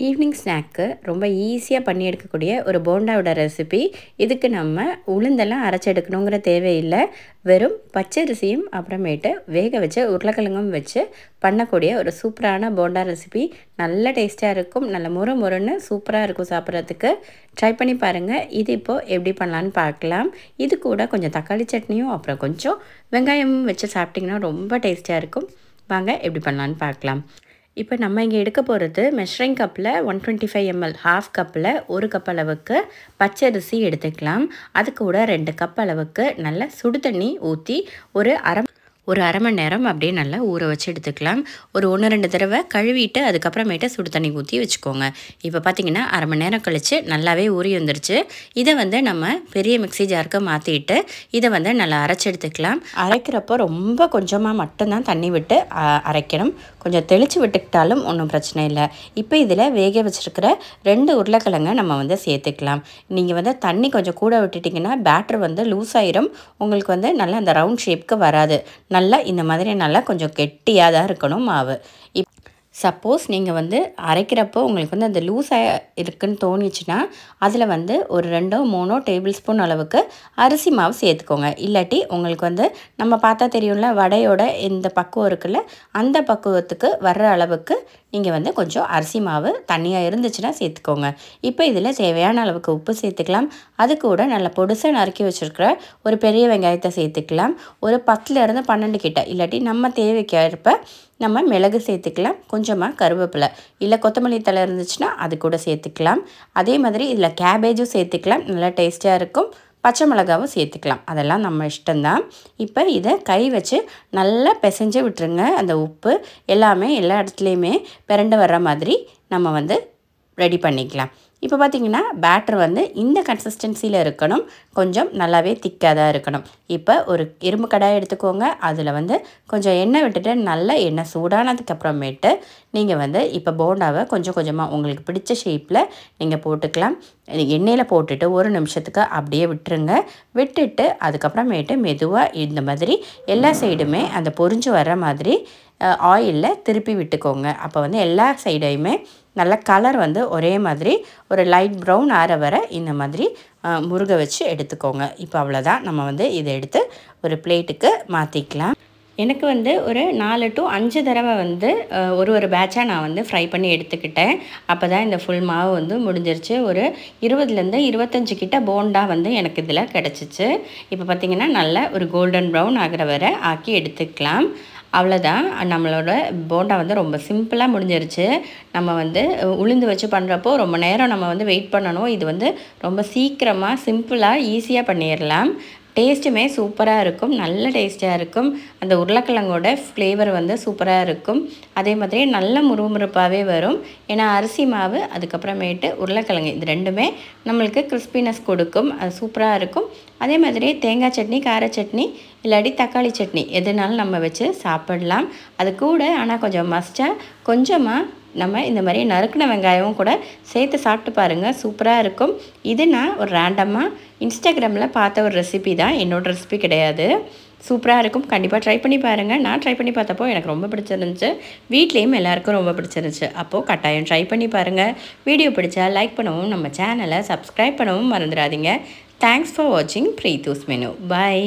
Evening snack ரொம்ப ஈஸியாக பண்ணி எடுக்கக்கூடிய ஒரு போண்டாவோட ரெசிபி. இதுக்கு நம்ம உளுந்தெல்லாம் அரைச்சி எடுக்கணுங்கிற தேவையில்லை. வெறும் பச்சரிசியும் அப்புறமேட்டு வேக வச்ச உருளைக்கிழங்கும் வச்சு பண்ணக்கூடிய ஒரு சூப்பரான போண்டா ரெசிபி. நல்ல டேஸ்ட்டாக இருக்கும், நல்ல முறு முறுன்னு சூப்பராக இருக்கும் சாப்பிட்றதுக்கு. ட்ரை பண்ணி பாருங்கள். இது இப்போது எப்படி பண்ணலான்னு பார்க்கலாம். இது கூட கொஞ்சம் தக்காளி சட்னியும் அப்புறம் கொஞ்சம் வெங்காயமும் வச்சு சாப்பிட்டிங்கன்னா ரொம்ப டேஸ்ட்டாக இருக்கும். வாங்க எப்படி பண்ணலான்னு பார்க்கலாம். இப்போ நம்ம இங்கே எடுக்க போகிறது மெஷரிங் கப்பில் 125 ml, ஹாஃப் கப்பில் 1 கப் அளவுக்கு பச்சரிசி எடுத்துக்கலாம். அது கூட 2 கப் அளவுக்கு நல்ல சுடு தண்ணி ஊற்றி ஒரு அரை மணி நேரம் அப்படியே நல்லா ஊற வச்சு எடுத்துக்கலாம். ஒரு 1-2 தடவை கழுவிட்டு அதுக்கப்புறமேட்டு சுடு தண்ணி ஊற்றி வச்சுக்கோங்க. இப்போ பார்த்திங்கன்னா அரை மணி நேரம் கழித்து நல்லாவே ஊறி வந்துருச்சு. இதை நம்ம பெரிய மிக்ஸி ஜாருக்கு மாற்றிட்டு இதை நல்லா அரைச்சி எடுத்துக்கலாம். அரைக்கிறப்போ ரொம்ப கொஞ்சமாக மட்டும்தான் தண்ணி விட்டு அரைக்கணும். கொஞ்சம் தெளித்து விட்டுக்கிட்டாலும் ஒன்றும் பிரச்சனை இல்லை. இப்போ இதில் வேக வச்சுருக்கிற 2 உருளைக்கிழங்கை நம்ம சேர்த்துக்கலாம். நீங்கள் தண்ணி கொஞ்சம் கூட விட்டுட்டிங்கன்னா பேட்டர் லூஸ் ஆயிரும். உங்களுக்கு நல்லா அந்த ரவுண்ட் ஷேப்க்கு வராது. நல்லா இந்த மாதிரி நல்லா கொஞ்சம் கெட்டியாக தான் இருக்கணும் மாவு. சப்போஸ் நீங்கள் அரைக்கிறப்போ உங்களுக்கு அந்த லூஸாக இருக்குன்னு தோணிச்சுன்னா அதில் ஒரு 2-3 டேபிள் ஸ்பூன் அளவுக்கு அரிசி மாவு சேர்த்துக்கோங்க. இல்லாட்டி உங்களுக்கு நம்ம பார்த்தா தெரியும்ல, வடையோட இந்த பக்குவம் இருக்குல்ல, அந்த பக்குவத்துக்கு வர்ற அளவுக்கு நீங்கள் கொஞ்சம் அரிசி மாவு தண்ணியாக இருந்துச்சுன்னா சேர்த்துக்கோங்க. இப்போ இதில் தேவையான அளவுக்கு உப்பு சேர்த்துக்கலாம். அது கூட நல்லா பொடுசாக நறுக்கி வச்சுருக்கிற ஒரு பெரிய வெங்காயத்தை சேர்த்துக்கலாம். ஒரு 10-12 கிட்ட, இல்லாட்டி நம்ம தேவைக்கேற்ப நம்ம மிளகு சேர்த்துக்கலாம். கொஞ்சமாக கருவேப்பிலை இல்லை கொத்தமல்லி தழை இருந்துச்சுன்னா அது கூட சேர்த்துக்கலாம். அதே மாதிரி இதில் கேபேஜும் சேர்த்துக்கலாம், நல்லா டேஸ்ட்டாக இருக்கும். பச்சை மிளகாவும் சேர்த்துக்கலாம், அதெல்லாம் நம்ம இஷ்டம்தான். இப்போ இதை கை வச்சு நல்லா பிசைஞ்சு விட்டுருங்க. அந்த உப்பு எல்லாமே எல்லா இடத்துலையுமே பிரண்டு வர்ற மாதிரி நம்ம ரெடி பண்ணிக்கலாம். இப்போ பார்த்திங்கன்னா பேட்டர் இந்த கன்சிஸ்டன்சியில் இருக்கணும். கொஞ்சம் நல்லாவே திக்காக தான் இருக்கணும். இப்போ ஒரு இரும்பு கடாய் எடுத்துக்கோங்க. அதில் கொஞ்சம் எண்ணெய் விட்டுட்டு நல்ல எண்ணெய் சூடானதுக்கப்புறமேட்டு நீங்கள் இப்போ போண்டாவை கொஞ்சம் கொஞ்சமாக உங்களுக்கு பிடிச்ச ஷேப்பில் நீங்கள் போட்டுக்கலாம். எண்ணெயில் போட்டுட்டு 1 நிமிஷத்துக்கு அப்படியே விட்டுருங்க. விட்டுட்டு அதுக்கப்புறமேட்டு மெதுவாக இந்த மாதிரி எல்லா சைடுமே அந்த பொரிஞ்சு வர்ற மாதிரி ஆயிலில் திருப்பி விட்டுக்கோங்க. அப்போ எல்லா சைடையுமே நல்ல கலர் ஒரே மாதிரி ஒரு லைட் ப்ரௌன் ஆற வர இந்த மாதிரி முருக வச்சு எடுத்துக்கோங்க. இப்போ அவ்வளோதான். நம்ம இதை எடுத்து ஒரு பிளேட்டுக்கு மாற்றிக்கலாம். எனக்கு ஒரு 4 to 5 தடவை ஒரு பேட்சாக நான் ஃப்ரை பண்ணி எடுத்துக்கிட்டேன். அப்போ தான் இந்த ஃபுல் மாவு முடிஞ்சிருச்சு. ஒரு 20-25 கிட்ட போண்டா எனக்கு இதில் கிடச்சிச்சு. இப்போ பார்த்திங்கன்னா நல்ல ஒரு கோல்டன் ப்ரௌன் ஆகிற வரை ஆக்கி எடுத்துக்கலாம். அவ்வளோதான், நம்மளோட போண்டா ரொம்ப சிம்பிளாக முடிஞ்சிருச்சு. நம்ம உளுந்து வச்சு பண்ணுறப்போ ரொம்ப நேரம் நம்ம வெயிட் பண்ணணும். இது ரொம்ப சீக்கிரமாக சிம்பிளாக ஈஸியாக பண்ணிடலாம். டேஸ்ட்டுமே சூப்பராக இருக்கும், நல்ல டேஸ்ட்டாக இருக்கும். அந்த உருளைக்கிழங்கோட ஃப்ளேவர் சூப்பராக இருக்கும். அதே மாதிரி நல்ல முறுமுறுப்பாகவே வரும். ஏன்னா அரிசி மாவு அதுக்கப்புறமேட்டு உருளைக்கிழங்கு இது ரெண்டுமே நம்மளுக்கு கிறிஸ்பினஸ் கொடுக்கும். அது சூப்பராக இருக்கும். அதே மாதிரி தேங்காய் சட்னி, கார சட்னி இல்லாட்டி தக்காளி சட்னி எதுனாலும் நம்ம வச்சு சாப்பிடலாம். அது கூட ஆனால் கொஞ்சம் மஸ்ட்டாக கொஞ்சமாக நம்ம இந்த மாதிரி நறுக்கின வெங்காயமும் கூட சேர்த்து சாப்பிட்டு பாருங்கள், சூப்பராக இருக்கும். இது நான் ஒரு ரேண்டமாக இன்ஸ்டாகிராமில் பார்த்த ஒரு ரெசிபி தான், என்னோடய ரெசிபி கிடையாது. சூப்பராக இருக்கும், கண்டிப்பாக ட்ரை பண்ணி பாருங்கள். நான் ட்ரை பண்ணி பார்த்தப்போ எனக்கு ரொம்ப பிடிச்சிருந்துச்சு. வீட்லேயும் எல்லாேருக்கும் ரொம்ப பிடிச்சிருந்துச்சு. அப்போது கட்டாயம் ட்ரை பண்ணி பாருங்கள். வீடியோ பிடிச்சா லைக் பண்ணவும், நம்ம சேனலை சப்ஸ்கிரைப் பண்ணவும் மறந்துடாதீங்க. தேங்க்ஸ் ஃபார் வாட்சிங் ப்ரீத்தூஸ் மெனு. பாய்.